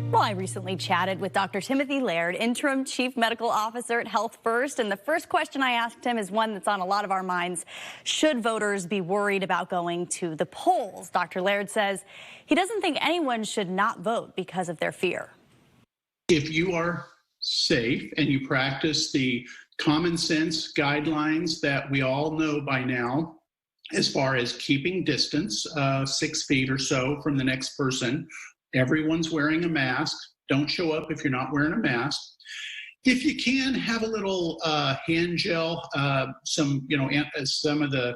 Well, I recently chatted with Dr. Timothy Laird, Interim Chief Medical Officer at Health First, and the first question I asked him is one that's on a lot of our minds. Should voters be worried about going to the polls? Dr. Laird says he doesn't think anyone should not vote because of their fear. If you are safe and you practice the common sense guidelines that we all know by now, as far as keeping distance, 6 feet or so from the next person, everyone's wearing a mask. Don't show up if you're not wearing a mask. If you can, have a little hand gel, some of the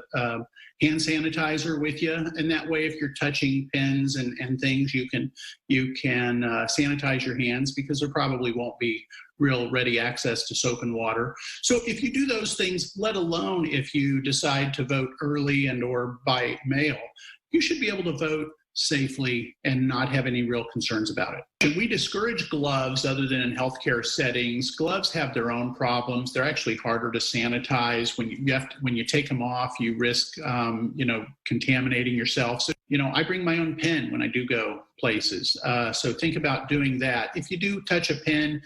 hand sanitizer with you, and that way, if you're touching pens and things, you can sanitize your hands, because there probably won't be real ready access to soap and water. So if you do those things, let alone if you decide to vote early and or by mail, you should be able to vote safely and not have any real concerns about it. And we discourage gloves other than in healthcare settings. Gloves have their own problems. They're actually harder to sanitize. When you take them off, you risk contaminating yourself. So, I bring my own pen when I do go places. So think about doing that. If you do touch a pen,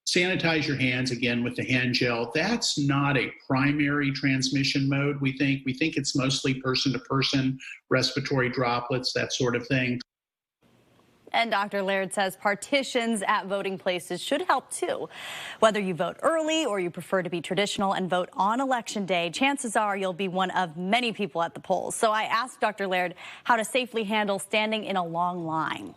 sanitize your hands again with the hand gel. That's not a primary transmission mode. We think it's mostly person to person, respiratory droplets, that sort of thing. And Dr. Laird says partitions at voting places should help too. Whether you vote early or you prefer to be traditional and vote on Election Day, chances are you'll be one of many people at the polls. So I asked Dr. Laird how to safely handle standing in a long line.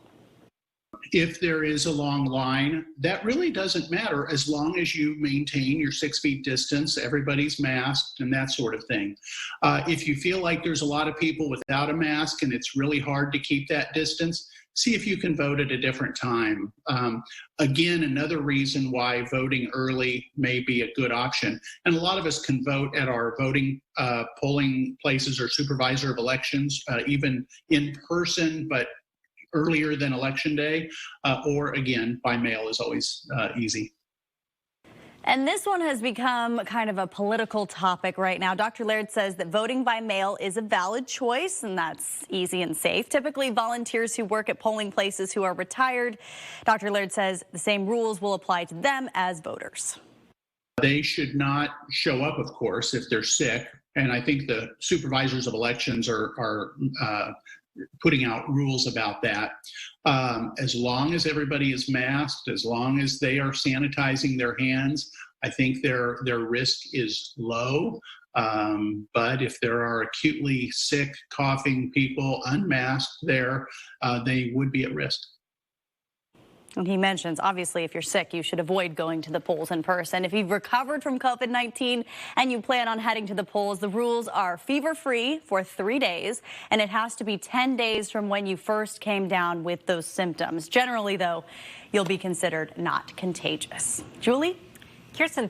If there is a long line, that really doesn't matter as long as you maintain your 6 feet distance, everybody's masked, and that sort of thing. If you feel like there's a lot of people without a mask and it's really hard to keep that distance, see if you can vote at a different time. Again, another reason why voting early may be a good option. And a lot of us can vote at our voting polling places or supervisor of elections, even in person, but earlier than Election Day, or again, by mail is always easy. And this one has become kind of a political topic right now. Dr. Laird says that voting by mail is a valid choice, and that's easy and safe. Typically, volunteers who work at polling places who are retired, Dr. Laird says the same rules will apply to them as voters. They should not show up, of course, if they're sick. And I think the supervisors of elections are putting out rules about that. As long as everybody is masked, as long as they are sanitizing their hands, I think their risk is low. But if there are acutely sick, coughing people unmasked there, they would be at risk. And he mentions, obviously, if you're sick, you should avoid going to the polls in person. If you've recovered from COVID-19 and you plan on heading to the polls, the rules are fever-free for 3 days, and it has to be 10 days from when you first came down with those symptoms. Generally, though, you'll be considered not contagious. Julie? Kirsten,